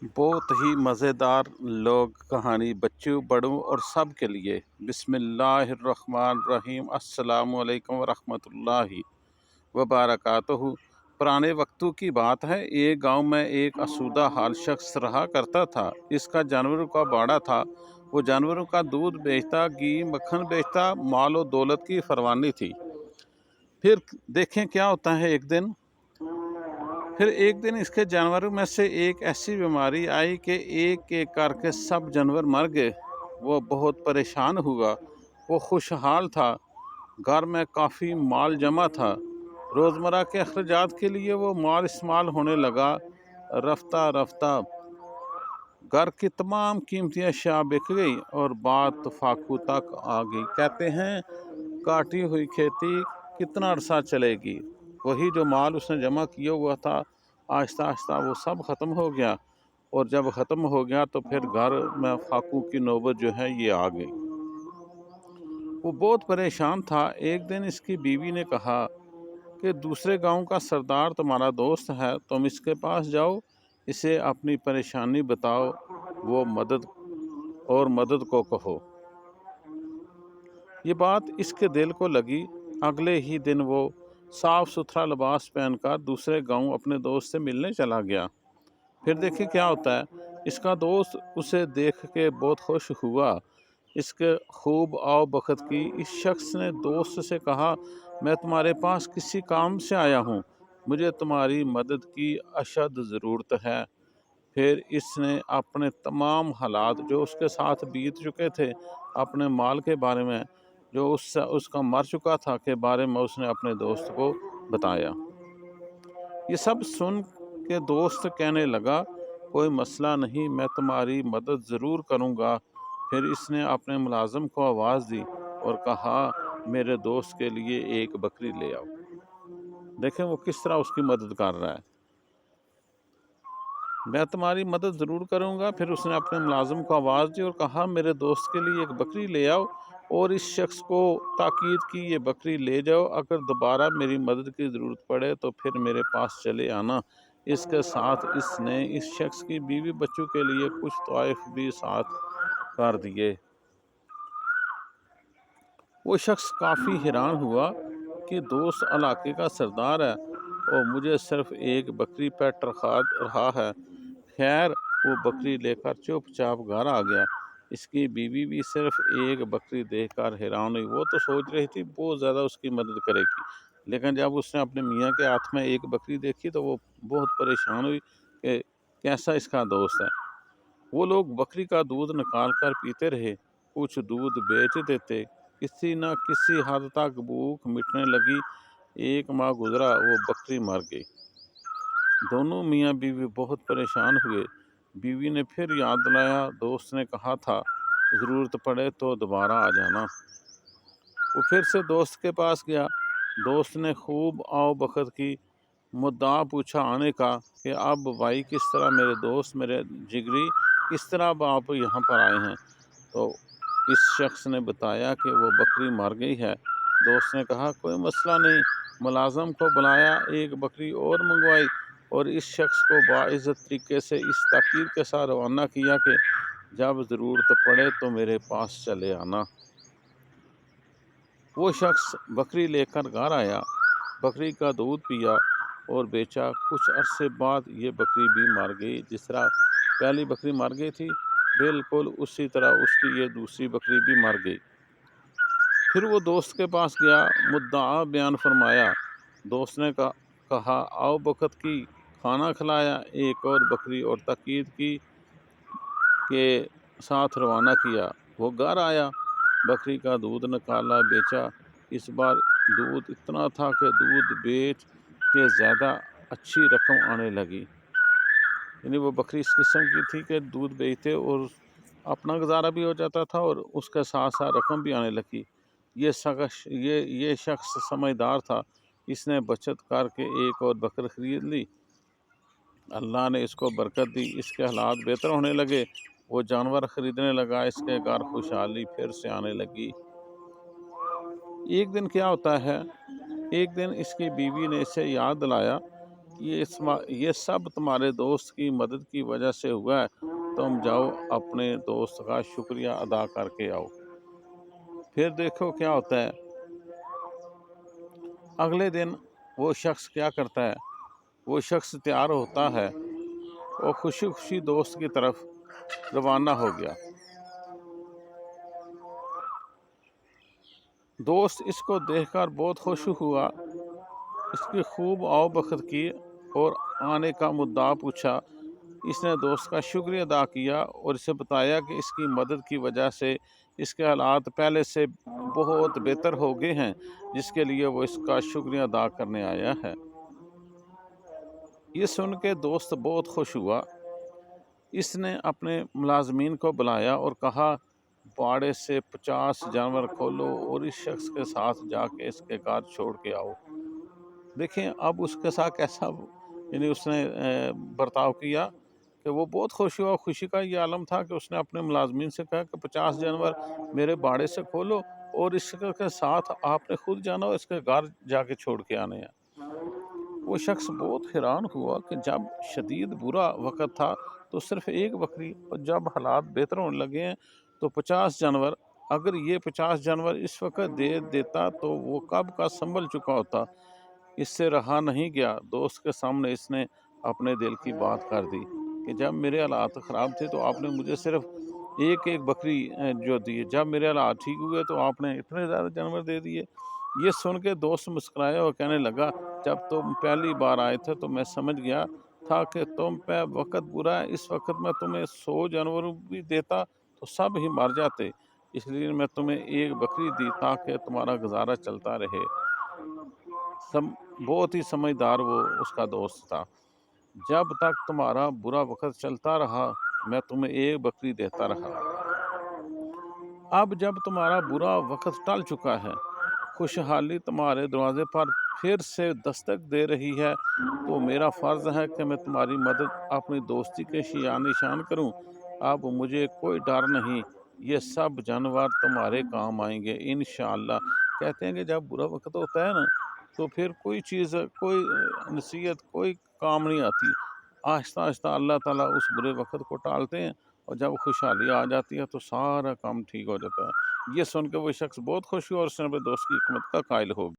बहुत ही मज़ेदार लोग कहानी बच्चों बड़ों और सब के लिए। बिस्मिल्लाहिर्रहमानिर्रहीम। अस्सलामु अलैकुम वरहमतुल्लाहि वबरकातुहू। पुराने वक्तों की बात है। एक गांव में एक आसूदा हाल शख्स रहा करता था। इसका जानवरों का बाड़ा था। वो जानवरों का दूध बेचता, घी मक्खन बेचता, माल और दौलत की फरवानी थी। फिर देखें क्या होता है। एक दिन इसके जानवरों में से एक ऐसी बीमारी आई कि एक एक करके सब जानवर मर गए। वो बहुत परेशान हुआ। वो खुशहाल था। घर में काफ़ी माल जमा था। रोज़मर्रा के अखराजात के लिए वो माल इस्तेमाल होने लगा। रफ्ता रफ्ता घर की तमाम कीमती अशिया बिक गई और बात फाकू तक आ गई। कहते हैं, काटी हुई खेती कितना अरसा चलेगी। वही जो माल उसने जमा किया हुआ था, आहिस्ता आहिस्ता वो सब ख़त्म हो गया। और जब ख़त्म हो गया तो फिर घर में फाकू की नौबत जो है ये आ गई। वो बहुत परेशान था। एक दिन इसकी बीवी ने कहा कि दूसरे गांव का सरदार तुम्हारा दोस्त है, तुम इसके पास जाओ, इसे अपनी परेशानी बताओ, वो मदद को कहो। ये बात इसके दिल को लगी। अगले ही दिन वो साफ सुथरा लिबास पहनकर दूसरे गांव अपने दोस्त से मिलने चला गया। फिर देखिए क्या होता है। इसका दोस्त उसे देख के बहुत खुश हुआ। इसके खूब आओ बखत की। इस शख्स ने दोस्त से कहा, मैं तुम्हारे पास किसी काम से आया हूँ, मुझे तुम्हारी मदद की अशद ज़रूरत है। फिर इसने अपने तमाम हालात जो उसके साथ बीत चुके थे, अपने माल के बारे में जो उसका मर चुका था के बारे में उसने अपने दोस्त को बताया। ये सब सुन के दोस्त कहने लगा, कोई मसला नहीं, मैं तुम्हारी मदद ज़रूर करूँगा। फिर इसने अपने मुलाजिम को आवाज़ दी और कहा, मेरे दोस्त के लिए एक बकरी ले आओ। देखें वो किस तरह उसकी मदद कर रहा है। मैं तुम्हारी मदद ज़रूर करूँगा। फिर उसने अपने मुलाजिम को आवाज़ दी और कहा, मेरे दोस्त के लिए एक बकरी ले आओ और इस शख्स को ताकीद की, ये बकरी ले जाओ, अगर दोबारा मेरी मदद की ज़रूरत पड़े तो फिर मेरे पास चले आना। इसके साथ इसने इस शख्स की बीवी बच्चों के लिए कुछ तोहफ़े भी साथ कर दिए। वो शख्स काफ़ी हैरान हुआ कि दोस्त इलाके का सरदार है और मुझे सिर्फ एक बकरी पे टरखा रहा है। खैर, वो बकरी लेकर चुपचाप घर आ गया। इसकी बीवी भी सिर्फ एक बकरी देखकर हैरान हुई। वो तो सोच रही थी बहुत ज़्यादा उसकी मदद करेगी, लेकिन जब उसने अपने मियाँ के हाथ में एक बकरी देखी तो वो बहुत परेशान हुई कि कैसा इसका दोस्त है। वो लोग बकरी का दूध निकाल कर पीते रहे, कुछ दूध बेच देते। किसी न किसी हद तक भूख मिटने लगी। एक माह गुजरा, वो बकरी मर गई। दोनों मियाँ बीवी बहुत परेशान हुए। बीवी ने फिर याद दिलाया, दोस्त ने कहा था ज़रूरत पड़े तो दोबारा आ जाना। वो फिर से दोस्त के पास गया। दोस्त ने खूब आओ बखत की। मुद्दा पूछा आने का कि अब भाई किस तरह मेरे दोस्त मेरे जिगरी किस तरह अब आप यहाँ पर आए हैं। तो इस शख्स ने बताया कि वो बकरी मर गई है। दोस्त ने कहा, कोई मसला नहीं। मुलाजम को बुलाया, एक बकरी और मंगवाई और इस शख्स को बाइज़्ज़त तरीके से इस ताकीद के साथ रवाना किया कि जब ज़रूरत पड़े तो मेरे पास चले आना। वो शख्स बकरी लेकर घर आया, बकरी का दूध पिया और बेचा। कुछ अरसे बाद ये बकरी भी मर गई। जिस तरह पहली बकरी मर गई थी, बिल्कुल उसी तरह उसकी ये दूसरी बकरी भी मर गई। फिर वो दोस्त के पास गया, मुद्दा बयान फरमाया। दोस्त ने कहा, आओ बखत की, खाना खिलाया, एक और बकरी और ताकीद की के साथ रवाना किया। वो घर आया, बकरी का दूध निकाला, बेचा। इस बार दूध इतना था कि दूध बेच के ज़्यादा अच्छी रकम आने लगी। यानी वो बकरी इस किस्म की थी कि दूध बेचते और अपना गुजारा भी हो जाता था और उसके साथ साथ रकम भी आने लगी। ये शख्स समझदार था। इसने बचत करके एक और बकरी खरीद ली। अल्लाह ने इसको बरकत दी, इसके हालात बेहतर होने लगे। वो जानवर खरीदने लगा, इसके घर खुशहाली फिर से आने लगी। एक दिन क्या होता है, एक दिन इसकी बीवी ने इसे याद दिलाया ये सब तुम्हारे दोस्त की मदद की वजह से हुआ है। तुम जाओ अपने दोस्त का शुक्रिया अदा करके आओ। फिर देखो क्या होता है। अगले दिन वो शख्स क्या करता है, वो शख्स तैयार होता है और खुशी खुशी दोस्त की तरफ रवाना हो गया। दोस्त इसको देखकर बहुत खुश हुआ, इसकी खूब आओ-भगत की और आने का मुद्दा पूछा। इसने दोस्त का शुक्रिया अदा किया और इसे बताया कि इसकी मदद की वजह से इसके हालात पहले से बहुत बेहतर हो गए हैं, जिसके लिए वो इसका शुक्रिया अदा करने आया है। ये सुन के दोस्त बहुत खुश हुआ। इसने अपने मुलाजमीन को बुलाया और कहा, बाड़े से 50 जानवर खोलो और इस शख्स के साथ जाके इसके घर छोड़ के आओ। देखें अब उसके साथ कैसा यानी उसने बर्ताव किया कि वो बहुत खुश हुआ। खुशी का ये आलम था कि उसने अपने मुलाजमीन से कहा कि 50 जानवर मेरे बाड़े से खोलो और इसके साथ आपने खुद जाना और इसके घर जाके छोड़ के आने हैं। वो शख्स बहुत हैरान हुआ कि जब शदीद बुरा वक़्त था तो सिर्फ़ एक बकरी, और जब हालात बेहतर होने लगे हैं तो 50 जानवर। अगर ये 50 जानवर इस वक़्त दे देता तो वो कब का सँभल चुका होता। इससे रहा नहीं गया, दोस्त के सामने इसने अपने दिल की बात कर दी कि जब मेरे हालात ख़राब थे तो आपने मुझे सिर्फ़ एक-एक बकरी जो दी, जब मेरे हालात ठीक हुए तो आपने इतने ज़्यादा जानवर दे दिए। ये सुन के दोस्त मुस्कुराया और कहने लगा, जब तुम पहली बार आए थे तो मैं समझ गया था कि तुम पे वक़्त बुरा है। इस वक़्त मैं तुम्हें 100 जानवर भी देता तो सब ही मर जाते। इसलिए मैं तुम्हें एक बकरी दी ताकि तुम्हारा गुज़ारा चलता रहे। सम बहुत ही समझदार वो उसका दोस्त था। जब तक तुम्हारा बुरा वक़्त चलता रहा, मैं तुम्हें एक बकरी देता रहा। अब जब तुम्हारा बुरा वक़्त टल चुका है, खुशहाली तुम्हारे दरवाज़े पर फिर से दस्तक दे रही है, तो मेरा फ़र्ज़ है कि मैं तुम्हारी मदद अपनी दोस्ती के निशान करूँ। अब मुझे कोई डर नहीं, ये सब जानवर तुम्हारे काम आएँगे इंशाअल्लाह। कहते हैं कि जब बुरा वक़्त होता है ना, तो फिर कोई चीज़, कोई नसीहत, कोई काम नहीं आती। आहिस्ता-आहिस्ता अल्लाह ताला उस बुरे वक़्त को टालते हैं और जब खुशहाली आ जाती है तो सारा काम ठीक हो जाता है। ये सुन के वो शख्स बहुत खुश हुआ और उसने अपने दोस्त की हिकमत का कायल हो गया।